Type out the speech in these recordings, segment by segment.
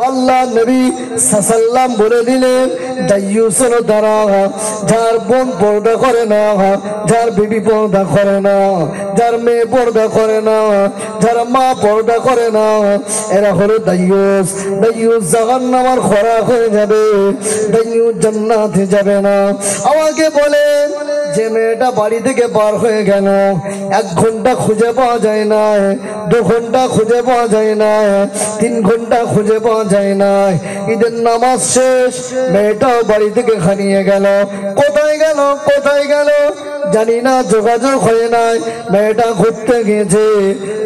আল্লাহ নবী সাল্লাম বলে দিলেন দাইয়ুস হলো তারা যার বোন পর্দা করে না, যার বিবি পর্দা করে না, যার মেয়ে পর্দা করে না, যার মা পর্দা করে না, এরা হলো দাইয়ুস। দাইয়ুস জাহান্নামের খোরাক হয়ে যাবে, দাইয়ুস জান্নাতে যাবে না। আমাকে বলে যে মেয়েটা বাড়ি থেকে বার হয়ে গেল, 1 ঘন্টা খুঁজে পাওয়া যায় না, 2 ঘন্টা খুঁজে পাওয়া যায় না, 3 ঘন্টা খুঁজে পাওয়া যায় না। ঈদের নামাজ শেষ, মেয়েটাও বাড়ি থেকে হারিয়ে গেল। কোথায় গেল কোথায় গেল জানি না, যোগাযোগ হয় নাই। মেয়েটা ঘুরতে গিয়েছে,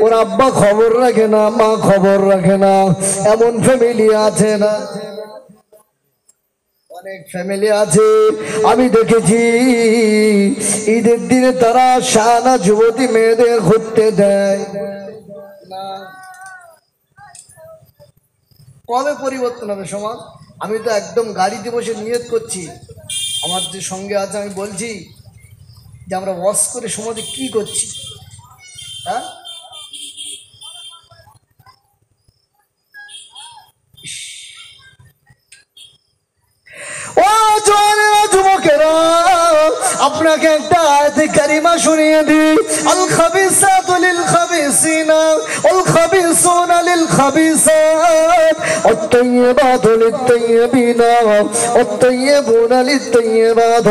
ওর আব্বা খবর রাখে না, মা খবর রাখে না। এমন ফ্যামিলি আছে না, অনেক ফ্যামিলি আছে আমি দেখেছি। ঈদের দিনে তারা শাহানা যুবতী মেয়েদের ঘুরতে দেয় না। কবে পরিবর্তন হবে সমাজ? আমি তো একদম গাড়িতে বসে নিয়ত করছি, আমার যে সঙ্গে আছে আমি বলছি যে আমরা ওয়াশ করে সমাজে কি করছি। হ্যাঁ, ও জওয়ানেরা, যুবকেরা, আপনাকে একটা আয়াতে কারিমা শুনিয়ে দিই। আল খাবিসাতু লিল খাবিসিনা ওয়াল খাবিসুনা লিল খাবিসাত ওয়াত তাইয়্যিবাতু লিত তাইয়্যিবিনা ওয়াত তাইয়্যিবুনা লিত তাইয়্যিবাত।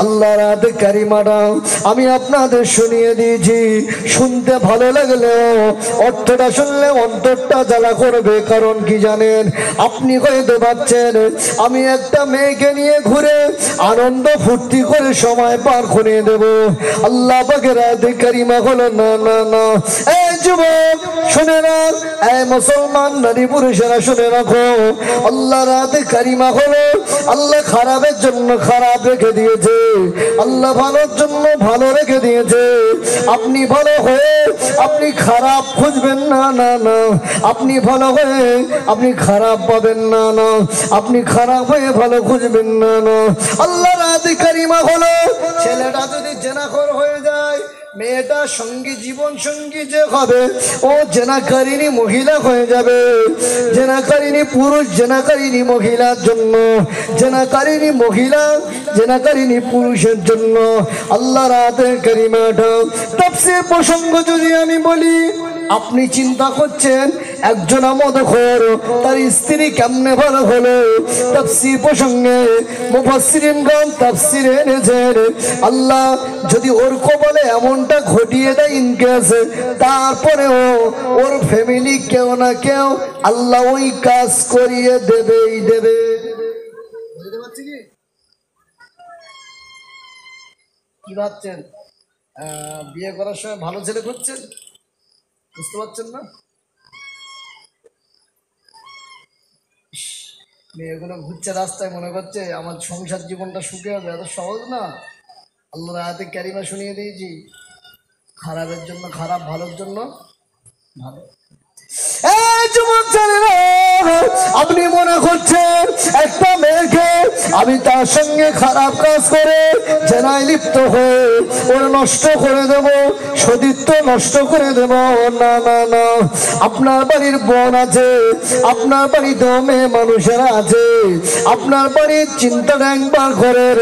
আল্লাহর আয়াতে কারিমাটা আমি আপনাদের শুনিয়ে দিয়েছি। শুনতে ভালো লাগলো, অর্থটা শুনলে অন্তরটা জ্বালা করবে। কারণ কি জানেন? আপনি হয়তো ভাবছেন আমি একটা মেয়েকে নিয়ে ঘুরে আনন্দ ফুর্তি করে সময় পার করে দেব। আল্লাহ পাকের আয়াতে কারিমা হলো না না না। এই যুবক শুনে রাখ, এই মুসলমান নারী পুরুষেরা শুনে রাখো, আল্লাহর আয়াতে কারিমা হলো আল্লাহ খারাপের জন্য খারাপ রেখে দিয়েছে, আল্লাহ ভালোর জন্য ভালো রেখে দিয়েছে। আপনি ভালো হয়ে আপনি খারাপ খুঁজবেন না না না, আপনি ভালো হয়ে আপনি খারাপ পাবেন না না, আপনি খারাপ হয়ে ভালো খুঁজবেন না না। আল্লাহর আয়াতে কারিমা হলো ছেলেটা যদি জেনাখোর হয়ে যায়, মেয়েটা সঙ্গী জীবন সঙ্গী যে হবে ও জেনাকারিনী মহিলা হয়ে যাবে। জেনাকারিনী পুরুষ জেনাকারিনী মহিলার জন্য, জেনাকারিনী মহিলা জেনাকারিনী পুরুষের জন্য। আল্লাহর আয়াতের কারিমাটা তাফসীর প্রসঙ্গ যদি আমি বলি, আপনি চিন্তা করছেন একজন মদখোর তার স্ত্রী কেমনে ভালো হলো। তাফসীর প্রসঙ্গে মুফাসসিরিনগণ তাফসীরে এনেছেন আল্লাহ যদি ওর কবলে এমনটা ঘটিয়ে দেয় ইনকেস, তারপরেও ওর ফ্যামিলি কেউ না কেউ আল্লাহ ওই কাজ করিয়ে দেবেই দেবে। বুঝতে পারছি কি ভাবছেন? বিয়ে করার সময় ভালো ছেলে খুঁজছেন, বুঝতে পারছেন না? মেয়েগুলো ঘুরছে রাস্তায়, মনে করছে আমার সংসার জীবনটা সুখে হবে। এত সহজ না। আল্লাহর আয়াতে কারিমা শুনিয়ে দিয়েছি, খারাপের জন্য খারাপ, ভালোর জন্য ভালো। আপনি মনে করছেন একটা মেয়েকে আমি তার সঙ্গে খারাপ কাজ করে জেনায় লিপ্ত হয়ে ওর নষ্ট করে দেব, সতীত্ব নষ্ট করে দেব। না না না, আপনার বাড়ির বোন আছে, আপনার বাড়িতে মেয়ে মানুষেরা আছে, আপনার বাড়ির চিন্তাটা একবার করেন।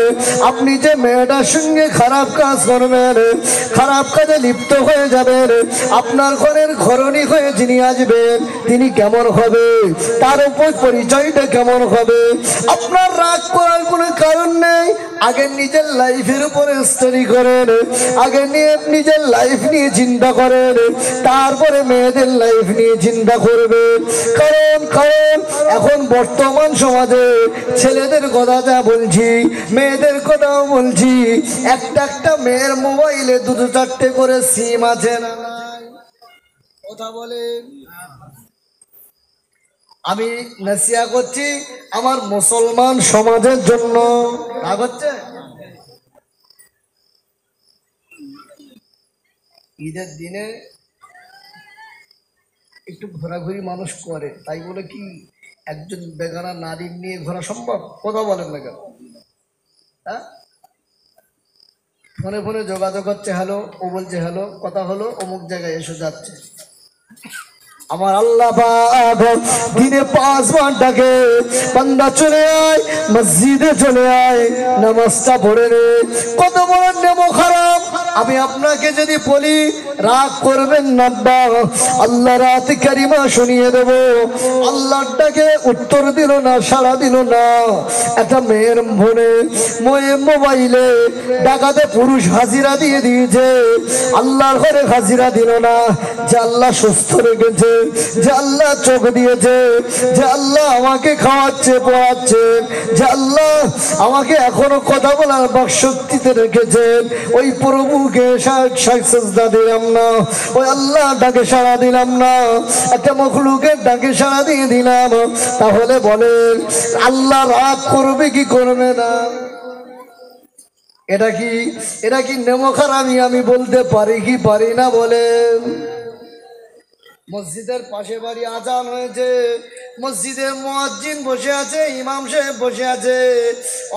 আপনি যে মেয়েটার সঙ্গে খারাপ কাজ করবেন, খারাপ কাজে লিপ্ত হয়ে যাবেন, আপনার ঘরের ঘরণী হয়ে যিনি আসবেন তিনি কেমন হবে, তার উপর পরিচয়টা কেমন হবে। আপনার রাগ করার কোনো কারণ নেই। আগে নিজের লাইফের উপরে স্টাডি করেন, আগে নিজের লাইফ নিয়ে চিন্তা করেন, তারপরে মেয়েদের লাইফ নিয়ে চিন্তা করবেন। কারণ কারণ এখন বর্তমান সমাজে ছেলেদের কথা যা বলছি, মেয়েদের কথাও বলছি, একটা একটা মেয়ের মোবাইলে 2-4টে করে সিম আছে না? কথা বলেন। আমি নাসিহা করছি আমার মুসলমান সমাজের জন্য। রাগ হচ্ছে? ঈদের দিনে একটু ঘোরাঘুরি মানুষ করে, তাই বলে কি একজন বেগানা নারী নিয়ে ঘোরা সম্ভব? কথা বলেন না কেন? হ্যাঁ, ফোনে ফোনে যোগাযোগ হচ্ছে, হ্যালো, ও বলছে হ্যালো, কথা হলো, অমুক জায়গায় এসে যাচ্ছে। আমার আল্লাহ পাক দিনে 5 বার ডাকে, বান্দা চলে আয় মসজিদে, চলে আয় নামাজটা পড়ে নে। কত বড় নেমো খারাপ। আমি আপনাকে যদি বলি রাগ করবেন না, আল্লাহ রাত কারিমা শুনিয়ে দেব। আল্লাহর ডাকে উত্তর দিল না, সাড়া দিল না। একটা মেয়ের মোবাইলে ডাকাতে পুরুষ হাজিরা দিয়ে দিয়েছে, আল্লাহর ঘরে হাজিরা দিল না। যে আল্লাহ সুস্থ রেখেছে, যে আল্লাহ চোখ দিয়েছে, যে আল্লাহ আমাকে খাওয়াচ্ছে পড়াচ্ছে, যে আল্লাহ আমাকে এখনো কথা বলার বাকশক্তিতে রেখেছেন, ওই প্রভুকে সাজদা দিলাম না, ওই আল্লাহ ডাকে সাড়া দিলাম না, একটা মখলুকের ডাকে সাড়া দিয়ে দিলাম। তাহলে বলেন আল্লাহ রাগ করবে কি করবে না? এটা কি নেমখারামি আমি বলতে পারি কি পারি না? বলেন। মসজিদের পাশে বাড়ি আজান হয়েছে, মসজিদের মুয়াজ্জিন বসে আছে, ইমাম সাহেব বসে আছে,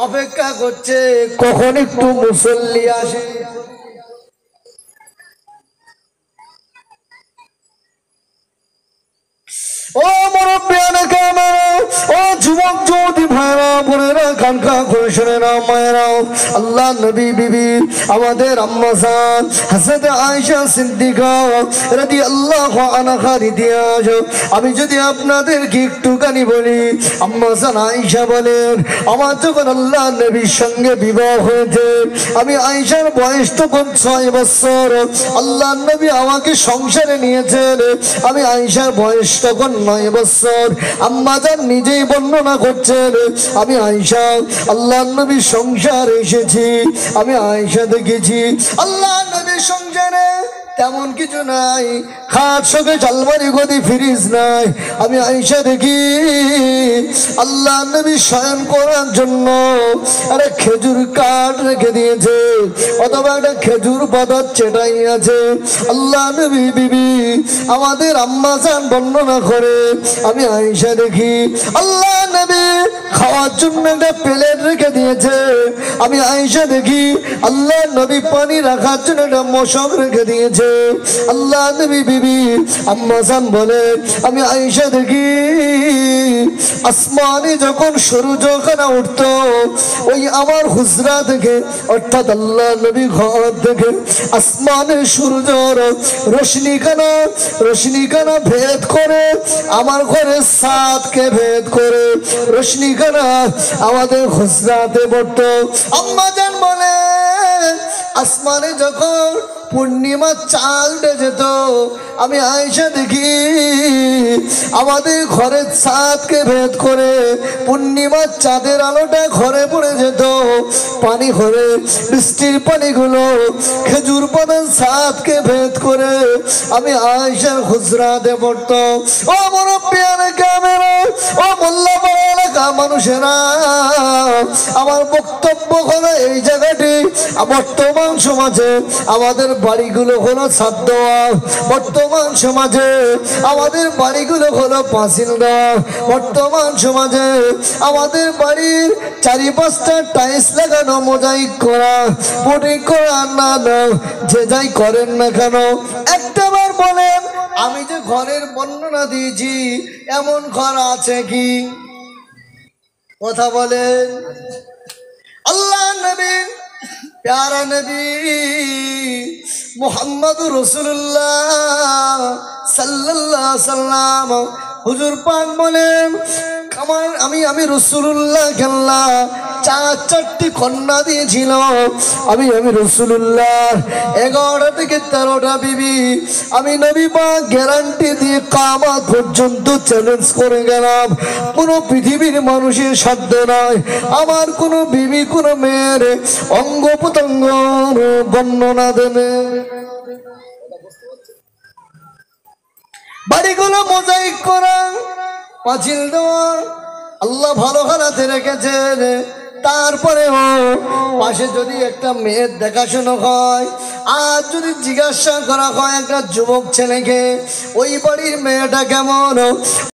অপেক্ষা করছে কখন একটু মুসল্লি আসে। ও মুরব্বিয়ানা কামেরা, ও যুবক যুবতী ভাইরা বোনেরা, কান খান করে শুনে নাও মায়েরা। আল্লাহ নবী বিবি আমাদের আম্মা জান হযরত আয়েশা সিদ্দিকা রাদিয়াল্লাহু আনহা ইতিহাস আমি যদি আপনাদেরকে একটুখানি বলি। আম্মা জান আয়েশা বলেন, আমার যখন আল্লাহ নবীর সঙ্গে বিবাহ হয়েছে, আমি আয়েশার বয়স তখন 6 বছর। আল্লাহ নবী আমাকে সংসারে নিয়েছেন, আমি আয়েশার বয়স তখন 9 বছর। আম্মা জান নিজেই বর্ণনা করছেন, আমি আয়েশা আল্লাহ নবীর সংসারে এসেছি, আমি আয়েশা দেখেছি আল্লাহ নবীর সংসারে তেমন কিছু নাই, খাট শোকে আলমারি গদি ফ্রিজ নাই। আমি আয়েশা দেখি আল্লাহ নবী শয়ন করার জন্য একটা খেজুর কাঠ রেখে দিয়েছে, অথবা একটা খেজুর পাতা চেটাই আছে। আল্লাহ নবী বিবি আমাদের আম্মা জান বর্ণনা করে, আমি আয়েশা দেখি আল্লাহ নবী খাওয়ার জন্য একটা প্লেট রেখে দিয়েছে। আমি আয়েশা দেখি আল্লাহ নবী পানি রাখার জন্য একটা মশক রেখে দিয়েছে। আল্লাহ নবী বিবি আম্মা জান বলে, আমি আয়েশা দেখি আসমানে যখন সূর্যখানা উঠতো, ওই আমার হুজরা থেকে অর্থাৎ আল্লাহ নবী ঘর থেকে আসমানের সূর্যর রশ্মিখানা ভেদ করে আমার ঘরের ছাদকে ভেদ করে রশ্মিখানা আমাদের হুজরাতে পড়তো। আম্মা জান বলে, আসমানে যখন পূর্ণিমার চাঁদ উঠে যেত, আমি আয়েশা দেখি আমাদের ঘরের ছাদকে ভেদ করে পূর্ণিমার চাঁদের আলোটা ঘরে পড়ে যেত। পানি ঘরে বৃষ্টির পানিগুলো খেজুর পাতার ছাদকে ভেদ করে আমি আয়েশার হুজরাতে পড়তো। ও মুরব্বিয়ানা কামেরা, ও মোল্লাপাড়া এলাকা মানুষেরা, আমার বক্তব্য হলো এই জায়গাটি বর্তমান সমাজে আমাদের বাড়িগুলো হলো ছাদ দেওয়া, বর্তমান সমাজে আমাদের বাড়িগুলো হলো পাঁচিল দেওয়া, বর্তমান সমাজে আমাদের বাড়ির 4-5টা টাইলস লাগানো, মোজাইক করা, পুটিং করা, না যে যাই করেন না কেন একটাবার বলেন, আমি যে ঘরের বর্ণনা দিয়েছি এমন ঘর আছে কি? কথা বলেন। আল্লাহ নবী প্যারা নবী মুহাম্মদুর রাসূলুল্লাহ সাল্লাল্লাহু আলাইহি সাল্লাম হুজুর পাক বলেন, আমি রাসূলুল্লাহ কেল্লা 4টি কন্যা দিয়েছিল। আমি রাসূলুল্লাহ 11টা থেকে 13টা বিবি আমি নবী পাক গ্যারান্টি দিয়ে কিয়ামত পর্যন্ত চ্যালেঞ্জ করে গেলাম, কোন পৃথিবীর মানুষের সাধ্য নাই আমার কোন বিবি কোন মেয়ের অঙ্গ প্রত্যঙ্গ বর্ণনা দেবে। বাড়িগুলো মোজাইক করা, পাঁচিল দেওয়া, আল্লাহ ভালো হালাতে রেখেছেন। তারপরেও পাশে যদি একটা মেয়ের দেখাশোনা হয়, আর যদি জিজ্ঞাসা করা হয় একটা যুবক ছেলেকে ওই বাড়ির মেয়েটা কেমন,